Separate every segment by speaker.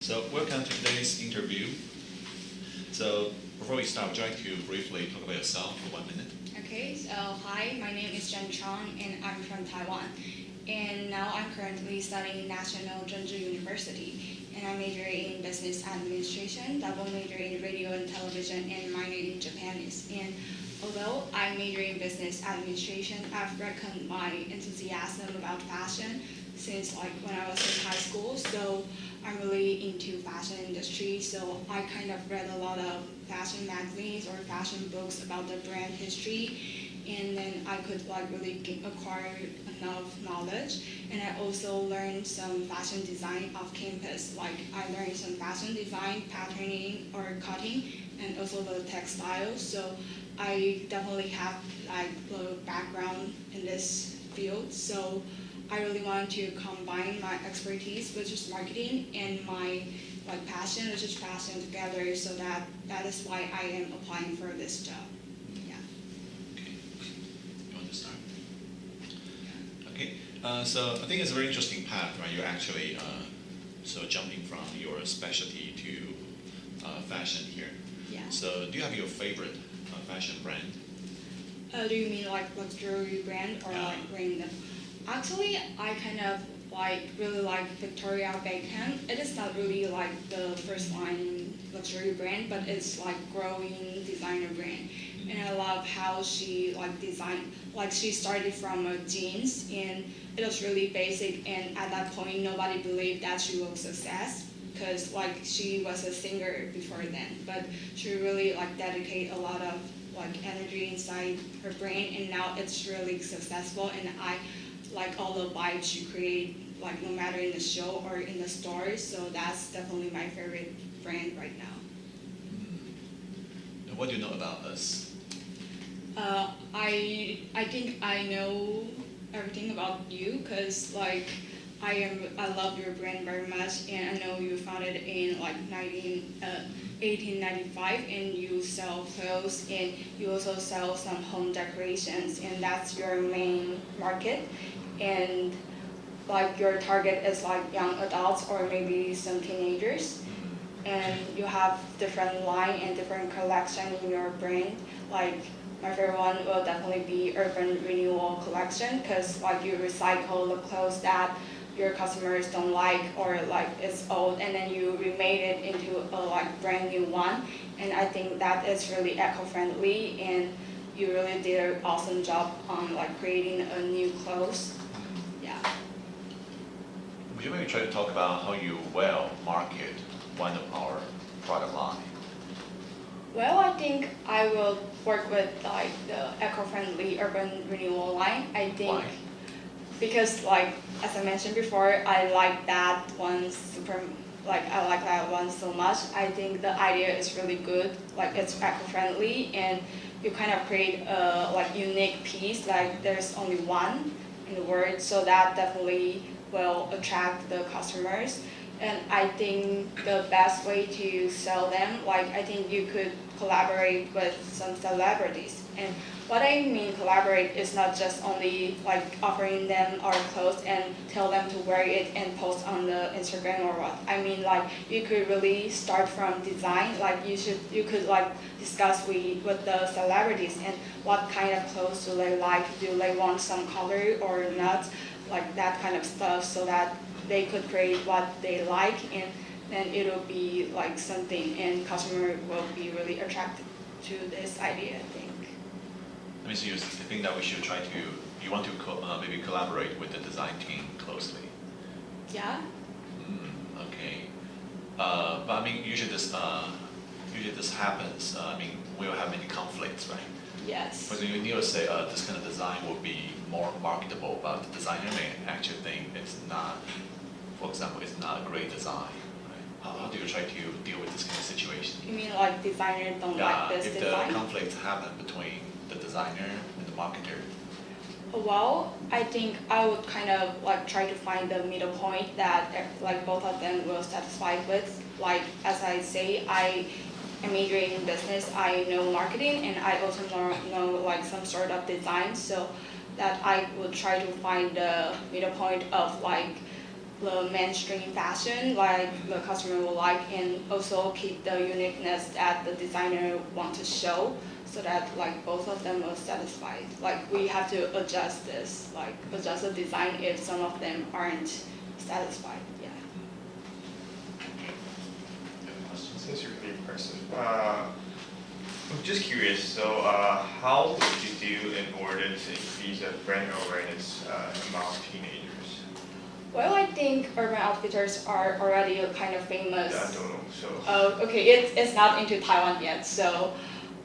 Speaker 1: So welcome to today's interview. So before we start, would you like to briefly talk about yourself for 1 minute?
Speaker 2: Okay, so hi, my name is Chuang and I'm from Taiwan. And now I'm currently studying National Zhengzhi University. And I major in business administration, double major in radio and television, and minor in Japanese. And although I major in business administration, I've reckoned my enthusiasm about fashion since when I was in high school. So I'm really into fashion industry. So I kind of read a lot of fashion magazines or fashion books about the brand history. And then I could really acquire enough knowledge. And I also learned some fashion design off campus. I learned some fashion design, patterning or cutting, and also the textiles. So I definitely have the background in this field. So I really wanted to combine my expertise, which is marketing, and my passion, which is fashion, together. So that is why I am applying for this job.
Speaker 1: Okay, so I think it's a very interesting path, right? You're actually jumping from your specialty to fashion here.
Speaker 2: Yeah.
Speaker 1: So do you have your favorite fashion brand?
Speaker 2: Do you mean luxury brand or random? Actually, I kind of really like Victoria Beckham. It is not really the first line luxury brand, but it's growing designer brand. And I love how she designed, she started from jeans, and it was really basic, and at that point nobody believed that she was success because she was a singer before then, but she really dedicated a lot of energy inside her brand, and now it's really successful, and I like all the vibes she create, no matter in the show or in the stores. So that's definitely my favorite brand right now.
Speaker 1: And what do you know about us?
Speaker 2: I think I know everything about you because I love your brand very much, and I know you founded in 1895, and you sell clothes, and you also sell some home decorations, and that's your main market. And your target is young adults or maybe some teenagers, and you have different line and different collection in your brand. My favorite one will definitely be Urban Renewal Collection because you recycle the clothes that your customers don't like or it's old, and then you remade it into a brand new one. And I think that is really eco-friendly, and you really did an awesome job on creating a new clothes. Yeah.
Speaker 1: Would you maybe try to talk about how you market one of our product line?
Speaker 2: Well, I think I will work with the eco-friendly urban renewal line. I think
Speaker 1: Why?
Speaker 2: because as I mentioned before, I like that one I like that one so much. I think the idea is really good. It's eco-friendly, and you kind of create a unique piece. There's only one in the world, so that definitely will attract the customers. And I think the best way to sell them, I think you could collaborate with some celebrities. And what I mean collaborate is not just only offering them our clothes and tell them to wear it and post on the Instagram or what. I mean you could really start from design. You could discuss with the celebrities and what kind of clothes do they like. Do they want some color or not? That kind of stuff, so that they could create what they like, and then it'll be something, and customer will be really attracted to this idea, I think.
Speaker 1: I mean, so you think that you want to maybe collaborate with the design team closely?
Speaker 2: Yeah.
Speaker 1: Okay. But I mean, usually this happens. I mean, we'll have many conflicts, right?
Speaker 2: Yes.
Speaker 1: Because you need to say this kind of design will be more marketable, but the designer may actually think it's not. For example, it's not a great design. Right? How do you try to deal with this kind of situation?
Speaker 2: You mean designers don't like this design?
Speaker 1: If the conflicts happen between the designer and the marketer.
Speaker 2: Well, I think I would kind of try to find the middle point that both of them will satisfy with. As I say, I am majoring in business. I know marketing, and I also know some sort of design. So that I would try to find the middle point of the mainstream fashion like the customer will like, and also keep the uniqueness that the designer want to show, so that like both of them are satisfied. Like we have to adjust this, like adjust the design if some of them aren't satisfied. Yeah.
Speaker 3: That's really impressive. I'm just curious, so how would you do in order to increase brand awareness among teenagers?
Speaker 2: Well, I think Urban Outfitters are already kind of famous.
Speaker 3: I don't know, so.
Speaker 2: Oh, okay, it's not into Taiwan yet, so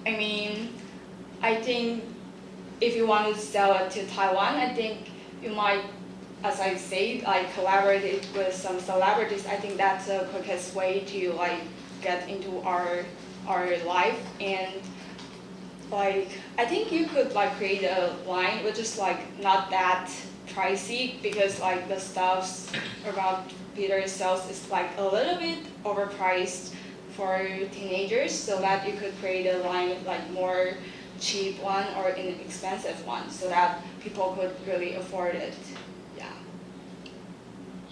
Speaker 2: I mean, I think if you want to sell it to Taiwan, I think you might, as I say, like collaborate it with some celebrities. I think that's the quickest way to like get into our life. And like I think you could like create a line which is like not that pricey, because like the stuffs around Peter sells is like a little bit overpriced for teenagers, so that you could create a line with like more cheap one or inexpensive one, so that people could really afford it. Yeah.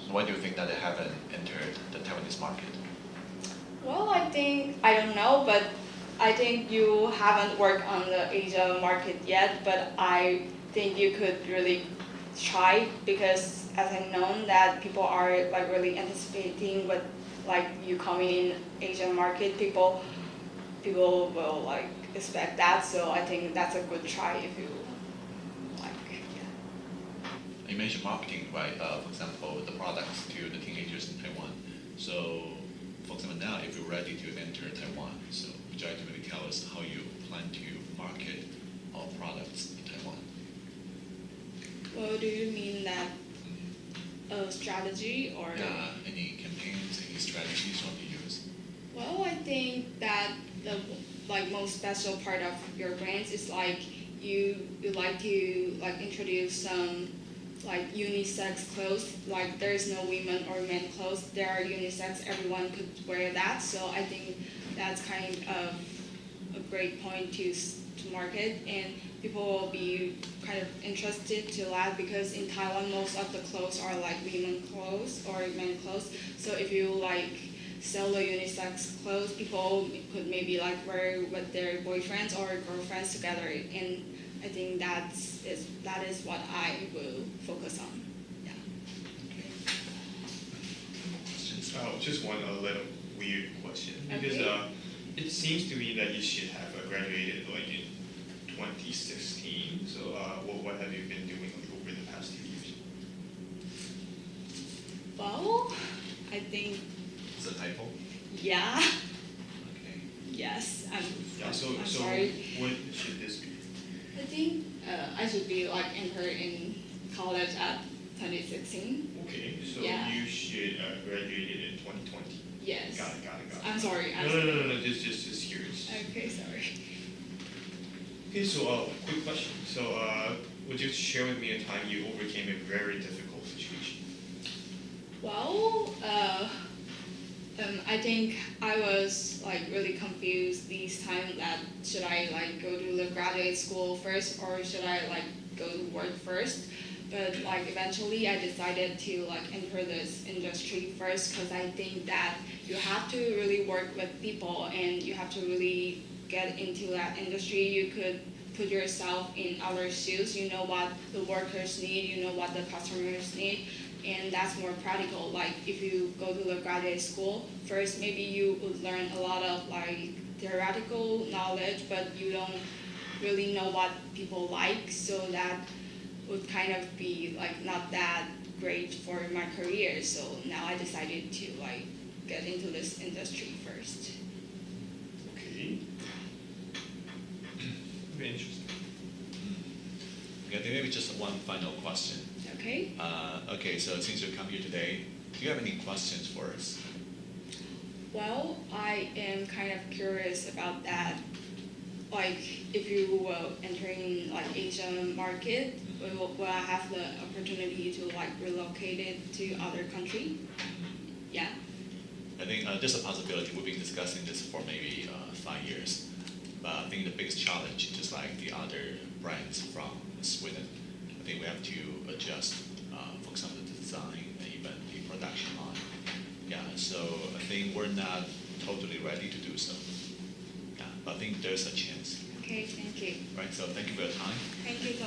Speaker 1: So why do you think that they haven't entered the Taiwanese market?
Speaker 2: Well, I don't know, but I think you haven't worked on the Asia market yet, but I think you could really try, because as I know that people are like really anticipating with like you coming in Asian market, people will like expect that, so I think that's a good try if you like. Yeah.
Speaker 1: You mentioned marketing, right? For example, the products to the teenagers in Taiwan. So, for example, now if you're ready to enter Taiwan, so would you like to maybe tell us how you plan to market our products in Taiwan?
Speaker 2: Well, do you mean that strategy or?
Speaker 1: Yeah, any campaigns, any strategies you want to use?
Speaker 2: Well, I think that the like most special part of your brands is like you like to like introduce some like unisex clothes. Like there's no women or men clothes. There are unisex. Everyone could wear that. So I think that's kind of a great point to market, and people will be kind of interested to that, because in Taiwan most of the clothes are like women clothes or men clothes. So if you like sell the unisex clothes, people could maybe like wear with their boyfriends or girlfriends together, and I think that is what I will focus on. Yeah.
Speaker 1: Questions?
Speaker 3: Just one a little weird question, because
Speaker 2: Okay.
Speaker 3: it seems to me that you should have graduated like in 2016. So what have you been doing over the past 2 years?
Speaker 2: Well, I think
Speaker 1: Is it a typo?
Speaker 2: yeah.
Speaker 1: Okay.
Speaker 2: Yes.
Speaker 3: Yeah. So
Speaker 2: I'm
Speaker 3: so
Speaker 2: sorry.
Speaker 3: what should this be?
Speaker 2: I think I should be like entered in college at 2016.
Speaker 3: Okay. So
Speaker 2: Yeah.
Speaker 3: you should graduated in 2020.
Speaker 2: Yes.
Speaker 3: Got it.
Speaker 2: I'm sorry.
Speaker 3: No. Just curious.
Speaker 2: Okay, sorry.
Speaker 3: Okay, so quick question. So would you share with me a time you overcame a very difficult situation?
Speaker 2: Well, I think I was like really confused this time, that should I like go to the graduate school first, or should I like go to work first? But like eventually I decided to like enter this industry first, because I think that you have to really work with people, and you have to really get into that industry. You could put yourself in our shoes. You know what the workers need, you know what the customers need, and that's more practical. Like if you go to the graduate school first, maybe you would learn a lot of like theoretical knowledge, but you don't really know what people like, so that would kind of be like not that great for my career. So now I decided to like get into this industry first.
Speaker 3: Okay. Very interesting.
Speaker 1: Okay, I think maybe just one final question.
Speaker 2: Okay.
Speaker 1: Okay, so since you come here today, do you have any questions for us?
Speaker 2: Well, I am kind of curious about that. Like, if you will entering like Asian market, will I have the opportunity to like relocate it to other country? Yeah.
Speaker 1: I think there's a possibility. We've been discussing this for maybe 5 years. But I think the biggest challenge, just like the other brands from Sweden, I think we have to adjust, for example, the design and even the production line. Yeah, so I think we're not totally ready to do so. Yeah, but I think there's a chance,
Speaker 2: Okay, thank you.
Speaker 1: right? So thank you for your time.
Speaker 2: Thank you so